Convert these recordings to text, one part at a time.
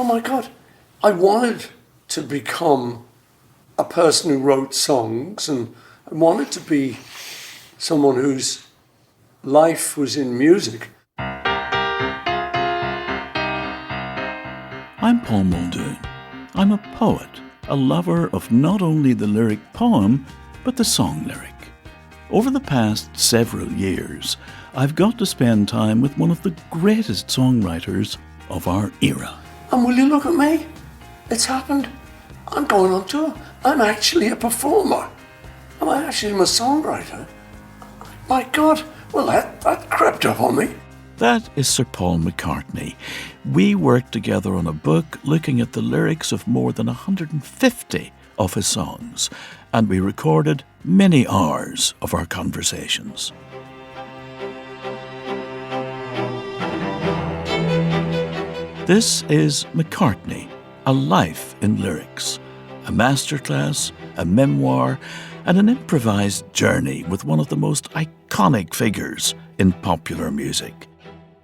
oh my God, I wanted to become a person who wrote songs, and I wanted to be someone whose life was in music. I'm Paul Muldoon. I'm a poet, a lover of not only the lyric poem, but the song lyric. Over the past several years, I've got to spend time with one of the greatest songwriters of our era. And will you look at me? It's happened. I'm going on tour. I'm actually a performer. I'm a songwriter. My God, well, that crept up on me. That is Sir Paul McCartney. We worked together on a book looking at the lyrics of more than 150 of his songs, and we recorded many hours of our conversations. This is McCartney, A Life in Lyrics, a masterclass, a memoir, and an improvised journey with one of the most iconic figures in popular music.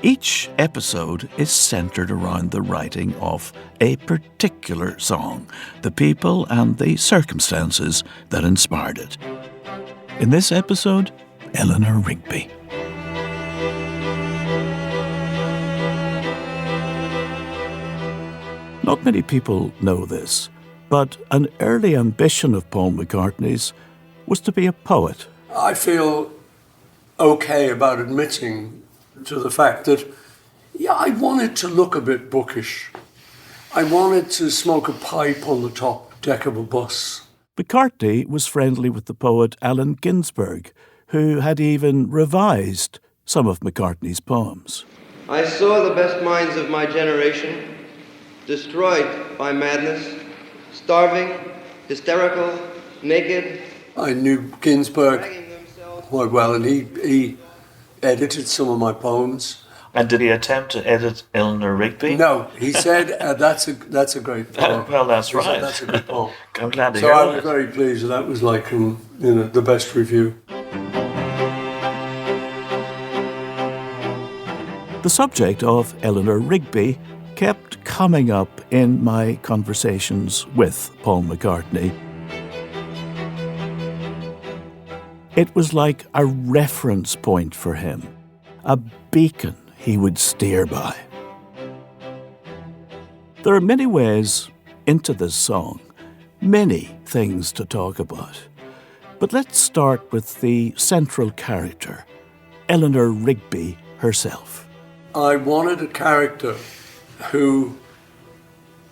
Each episode is centred around the writing of a particular song, the people and the circumstances that inspired it. In this episode, Eleanor Rigby. Not many people know this, but an early ambition of Paul McCartney's was to be a poet. I feel okay about admitting to the fact that, yeah, I wanted to look a bit bookish. I wanted to smoke a pipe on the top deck of a bus. McCartney was friendly with the poet Allen Ginsberg, who had even revised some of McCartney's poems. I saw the best minds of my generation destroyed by madness, starving, hysterical, naked. I knew Ginsberg quite well, and he edited some of my poems. And did he attempt to edit Eleanor Rigby? No, he said that's a great poem. Well, that's right. That's a good poem. I'm glad to so hear I that. was very pleased. That was like the best review. The subject of Eleanor Rigby kept coming up in my conversations with Paul McCartney. It was like a reference point for him, a beacon he would steer by. There are many ways into this song, many things to talk about. But let's start with the central character, Eleanor Rigby herself. I wanted a character who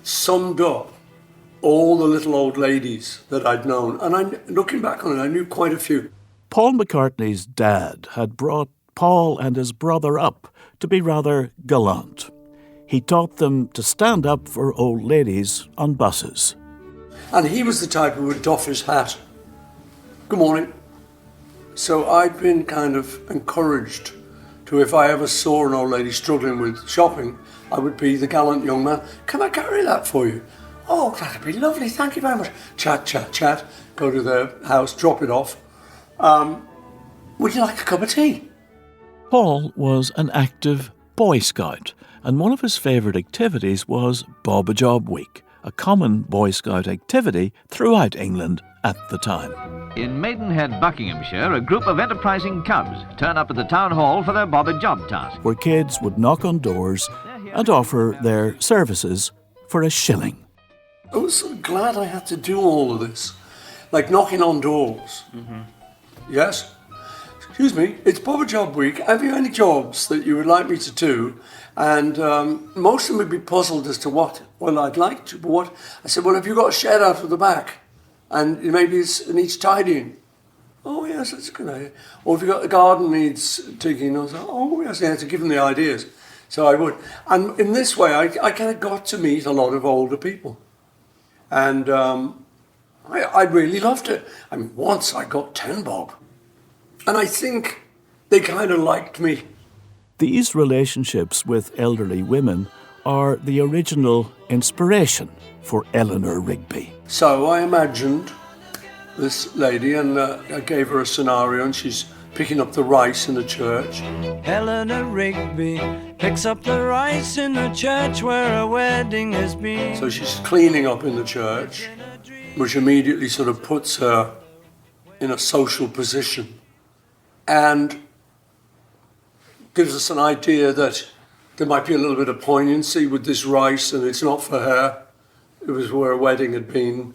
summed up all the little old ladies that I'd known. And looking back on it, I knew quite a few. Paul McCartney's dad had brought Paul and his brother up to be rather gallant. He taught them to stand up for old ladies on buses. And he was the type who would doff his hat. Good morning. So I'd been kind of encouraged to, if I ever saw an old lady struggling with shopping, I would be the gallant young man. Can I carry that for you? Oh, that'd be lovely. Thank you very much. Chat, chat, chat. Go to their house, drop it off. Would you like a cup of tea? Paul was an active Boy Scout, and one of his favourite activities was Bob-a-Job Week, a common Boy Scout activity throughout England at the time. In Maidenhead, Buckinghamshire, a group of enterprising cubs turn up at the town hall for their Bob-a-Job task, where kids would knock on doors and offer their services for a shilling. I was so glad I had to do all of this, like knocking on doors. Mm-hmm. Yes? Excuse me, it's Bob-a-Job Week. Have you any jobs that you would like me to do? And most of them would be puzzled as to what I'd like to. But what I said, well, have you got a shed out of the back? And maybe it needs tidying. Oh, yes, that's a good idea. Or if you've got the garden needs digging, I was like, oh, yes, yeah, to give them the ideas. So I would. And in this way, I kind of got to meet a lot of older people. And I really loved it. I mean, once I got 10 bob. And I think they kind of liked me. These relationships with elderly women are the original inspiration for Eleanor Rigby. So I imagined this lady, and I gave her a scenario, and she's picking up the rice in the church. Eleanor Rigby picks up the rice in the church where a wedding has been. So she's cleaning up in the church, which immediately sort of puts her in a social position and gives us an idea that there might be a little bit of poignancy with this rice, and it's not for her. It was where a wedding had been.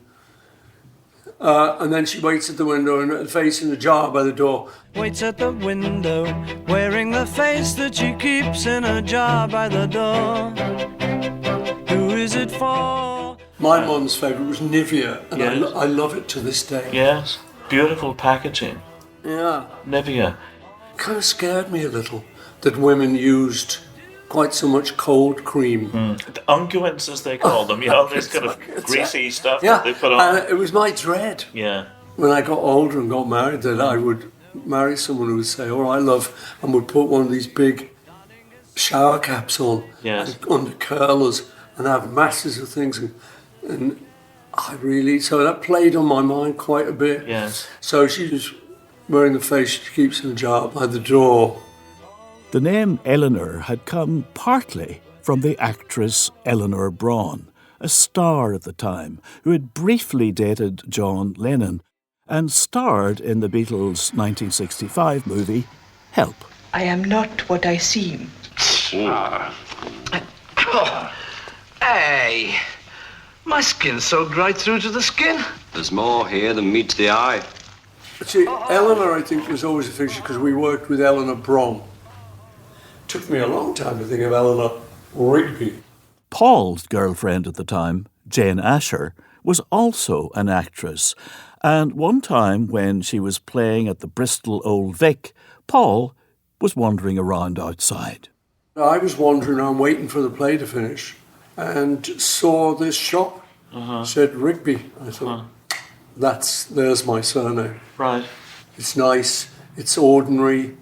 And then she waits at the window and facing a jar by the door. Waits at the window, wearing the face that she keeps in a jar by the door. Who is it for? My mum's favourite was Nivea, and Yes. I love it to this day. Yes, beautiful packaging. Yeah. Nivea. Kind of scared me a little that women used quite so much cold cream. The unguents, as they call them, this kind of greasy stuff Yeah, that they put on. and it was my dread Yeah. when I got older and got married that I would marry someone who would say, "Oh, I love," and would put one of these big shower caps on, Yes. and under curlers, and have masses of things, and so that played on my mind quite a bit. Yes. So she was wearing the face she keeps in a jar by the door. The name Eleanor had come partly from the actress Eleanor Braun, a star at the time, who had briefly dated John Lennon and starred in the Beatles' 1965 movie Help. I am not what I seem. Hey, my skin's soaked right through to the skin. There's more here than meets the eye. See, Eleanor, I think, was always a fixture because we worked with Eleanor Braun. Took me a long time to think of Eleanor Rigby. Paul's girlfriend at the time, Jane Asher, was also an actress, and one time when she was playing at the Bristol Old Vic, Paul was wandering around outside. I was wandering around waiting for the play to finish and saw this shop. Said Rigby. I thought, there's my surname. Right. It's nice, it's ordinary,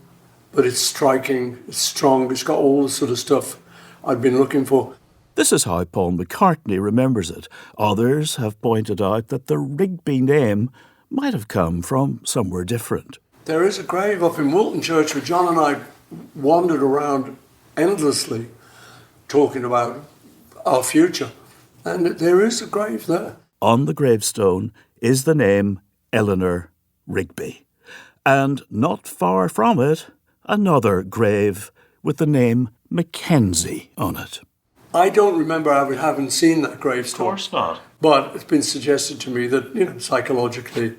but it's striking, it's strong, it's got all the sort of stuff I've been looking for. This is how Paul McCartney remembers it. Others have pointed out that the Rigby name might have come from somewhere different. There is a grave up in Wilton Church where John and I wandered around endlessly talking about our future. And there is a grave there. On the gravestone is the name Eleanor Rigby. And not far from it, another grave with the name Mackenzie on it. I don't remember having seen that gravestone. Of course not. But it's been suggested to me that, psychologically,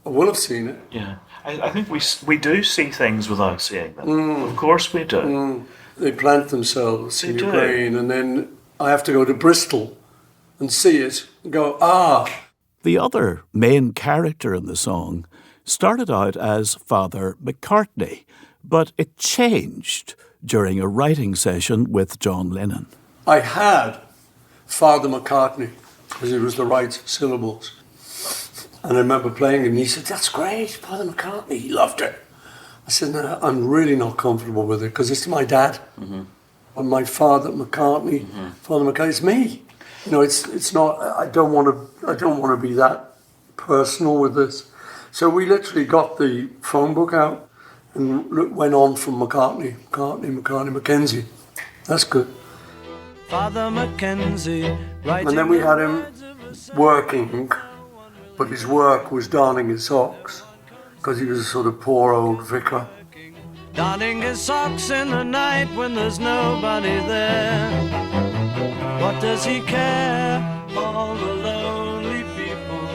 I will have seen it. Yeah. I think we do see things without seeing them. Of course we do. They plant themselves in They your do. brain, and then I have to go to Bristol and see it and go, The other main character in the song started out as Father McCartney, but it changed during a writing session with John Lennon. I had Father McCartney, because it was the right syllables. And I remember playing it, and he said, "That's great, Father McCartney." He loved it. I said, "No, I'm really not comfortable with it, because it's my dad. And my Father McCartney, Father McCartney, it's me. It's not, I don't want to be that personal with this." So we literally got the phone book out and went on from McCartney, Mackenzie. That's good. Father Mackenzie, And then we had him working, but his work was darning his socks, because he was a sort of poor old vicar. darning his socks in the night when there's nobody there. What does he care? All the lonely people,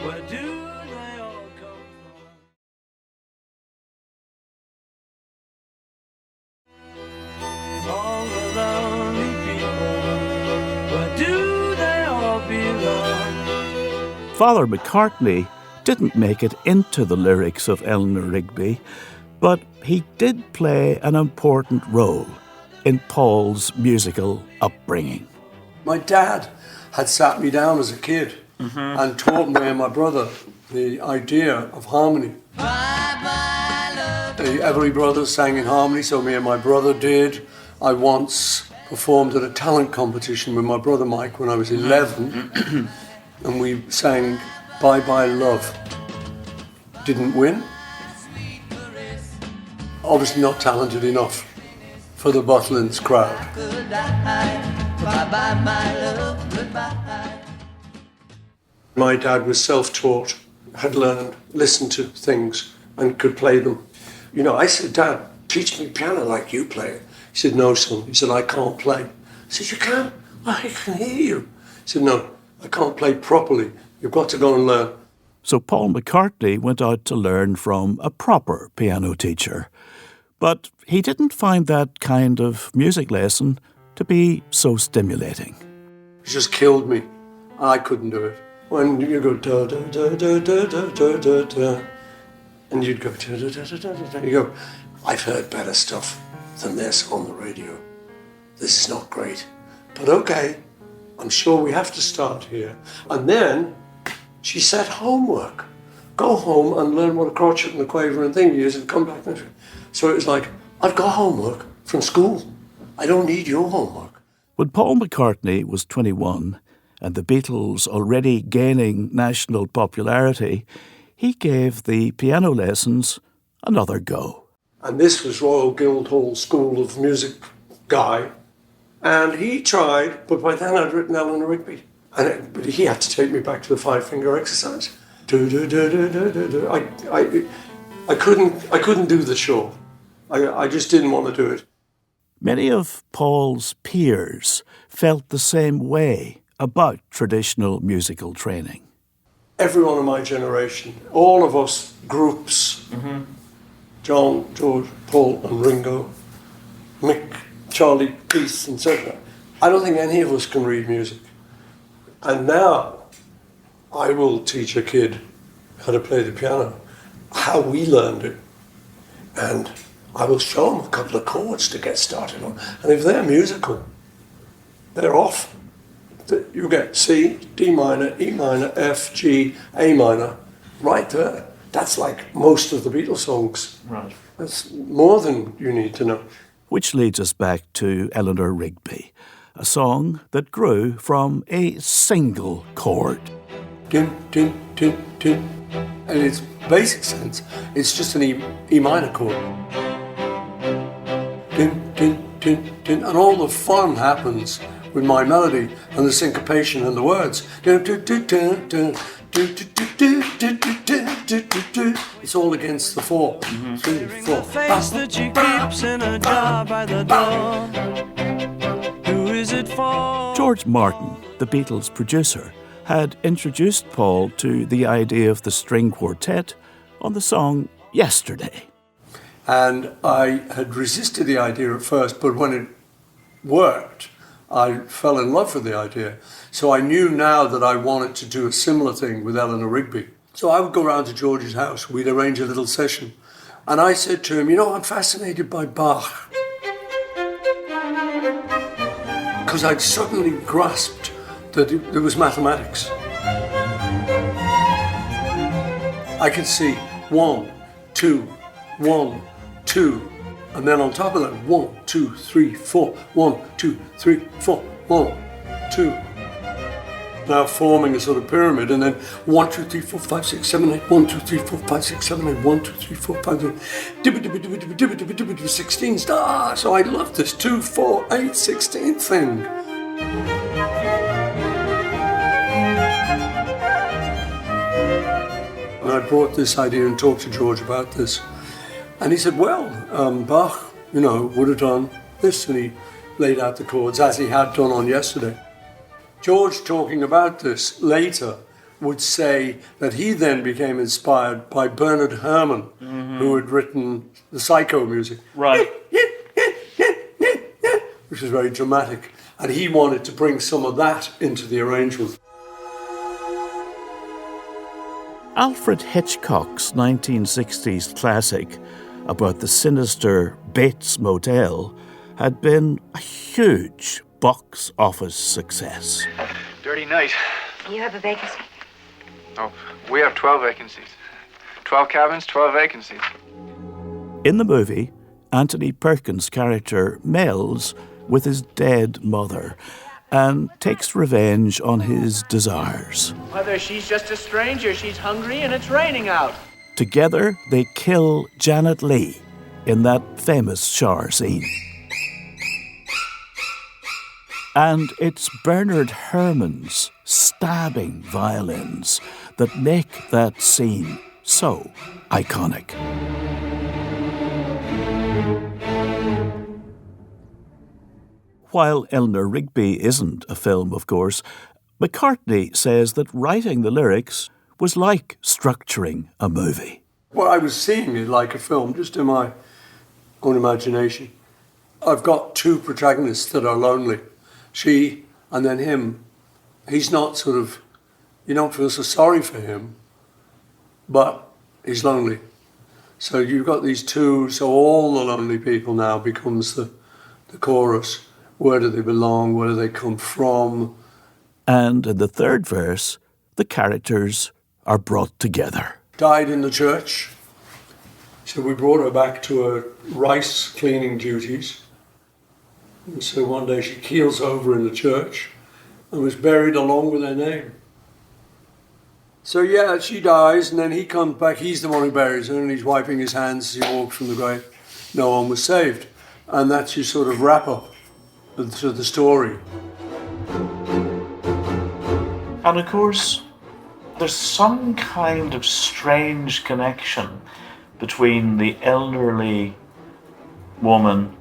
where do they all come from? All the lonely people, where do they all belong? Father McCartney didn't make it into the lyrics of Eleanor Rigby, but he did play an important role in Paul's musical upbringing. My dad had sat me down as a kid and taught me and my brother the idea of harmony. The Everly Brothers sang in harmony, so me and my brother did. I once performed at a talent competition with my brother Mike when I was 11, and we sang Bye Bye Love. Didn't win, obviously not talented enough for the Butlins crowd. My dad was self-taught, had learned, listened to things and could play them. You know, I said, Dad, teach me piano like you play it. He said, no, son. He said, I can't play. I said, you can't? I can hear you. He said, no, I can't play properly. You've got to go and learn. So Paul McCartney went out to learn from a proper piano teacher. But he didn't find that kind of music lesson to be so stimulating. It just killed me. I couldn't do it. When you go da da da da da da da da da, and you'd go da da da da da da, you go, I've heard better stuff than this on the radio. This is not great, but okay. I'm sure we have to start here. And then she said, homework. Go home and learn what a crotchet and a quaver and thing is, and come back. So it was like, I've got homework from school. I don't need your homework. When Paul McCartney was 21 and the Beatles already gaining national popularity, he gave the piano lessons another go. And this was Royal Guildhall School of Music guy. And he tried, but by then I'd written Eleanor Rigby. But he had to take me back to the five-finger exercise. I couldn't do the show. I just didn't want to do it. Many of Paul's peers felt the same way about traditional musical training. Everyone in my generation, all of us groups, John, George, Paul and Ringo, Mick, Charlie, Keith and so on, I don't think any of us can read music. And now I will teach a kid how to play the piano, how we learned it, and I will show them a couple of chords to get started on. And if they're musical, they're off. You get C, D minor, E minor, F, G, A minor, right there. That's like most of the Beatles songs. Right. That's more than you need to know. Which leads us back to Eleanor Rigby, a song that grew from a single chord. Tin, tin, tin, tin. And in its basic sense, it's just an E minor chord. Tin, tin, tin, tin. And all the fun happens with my melody and the syncopation and the words. It's all against the 4, 3, 4. Face that she keeps in a jar by the door. Who is it for? George Martin, the Beatles' producer, had introduced Paul to the idea of the string quartet on the song Yesterday. And I had resisted the idea at first, but when it worked, I fell in love with the idea. So I knew now that I wanted to do a similar thing with Eleanor Rigby. So I would go round to George's house, we'd arrange a little session. And I said to him, you know, I'm fascinated by Bach. Because I'd suddenly grasped that there was mathematics. I could see 1, 2, 1, 2. And then on top of that, 1, 2, 3, 4, 1, 2, 3, 4, 1, 2. Now forming a sort of pyramid, and then 1, 2, 3, 4, 5, 6, 7, 8, 1, 2, 3, 4, 5, 6, 7, 8, 1, 2, 3, 4, 5, 16 stars. So I love this 2, 4, 8, 16 thing. And I brought this idea and talked to George about this. And he said, well, Bach, you know, would have done this, and he laid out the chords as he had done on Yesterday. George, talking about this later, would say that he then became inspired by Bernard Herrmann, who had written the Psycho music. Right. Which was very dramatic. And he wanted to bring some of that into the arrangement. Alfred Hitchcock's 1960s classic about the sinister Bates Motel had been a huge box office success. Dirty night. You have a vacancy? Oh, we have 12 vacancies. 12 cabins, 12 vacancies. In the movie, Anthony Perkins' character melds with his dead mother and takes revenge on his desires. Mother, she's just a stranger. She's hungry and it's raining out. Together, they kill Janet Leigh, in that famous shower scene. And it's Bernard Herrmann's stabbing violins that make that scene so iconic. While Eleanor Rigby isn't a film, of course, McCartney says that writing the lyrics was like structuring a movie. Well, I was seeing it like a film, just in my own imagination. I've got two protagonists that are lonely. She and then him. He's not sort of, you don't feel so sorry for him, but he's lonely. So you've got these two, so all the lonely people now becomes the chorus. Where do they belong? Where do they come from? And in the third verse, the characters are brought together. Died in the church. So we brought her back to her rice cleaning duties. And so one day she keels over in the church and was buried along with her name. So yeah, she dies and then he comes back. He's the one who buries her and he's wiping his hands as he walks from the grave. No one was saved. And that's your sort of wrap up to the story. And of course, there's some kind of strange connection between the elderly woman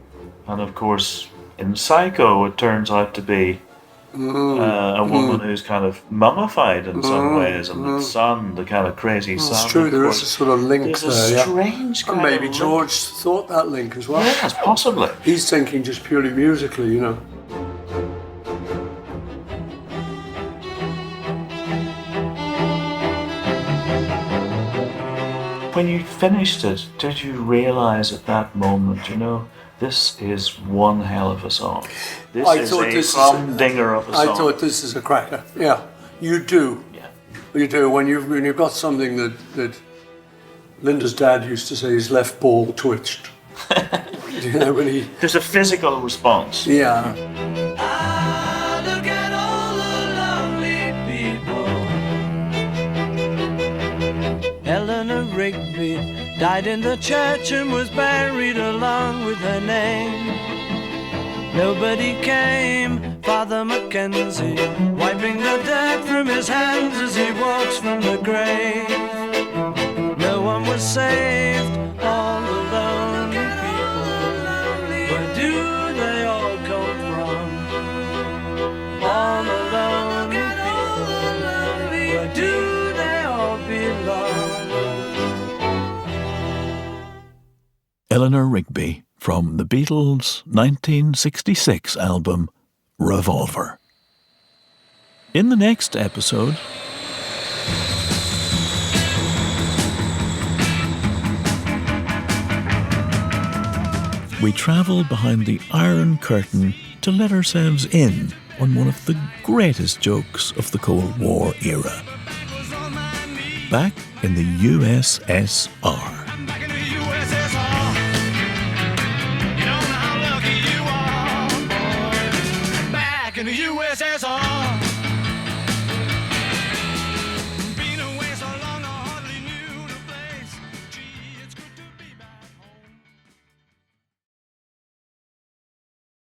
and, of course, in Psycho, it turns out to be a woman who's kind of mummified in some ways, and the son, the kind of crazy son. It's true, there is a sort of link there. There's a strange kind and maybe of George thought that link as well. Yes, possibly. He's thinking just purely musically, you know. When you finished it, did you realise at that moment, you know, this is one hell of a song. This is a humdinger of a song. I thought this is a cracker. Yeah, you do. Yeah. You do. When you've got something that Linda's dad used to say, his left ball twitched. You know, when he... There's a physical response. Yeah. Look at all the lonely people. Eleanor Rigby died in the church and was buried along with her name. Nobody came, Father Mackenzie, wiping the dirt from his hands as he walks from the grave. No one was saved, all the lonely people. Where do they all come from? All the lonely people. Where do they all belong? Eleanor Rigby from the Beatles' 1966 album Revolver. In the next episode, we travel behind the Iron Curtain to let ourselves in on one of the greatest jokes of the Cold War era. Back in the USSR.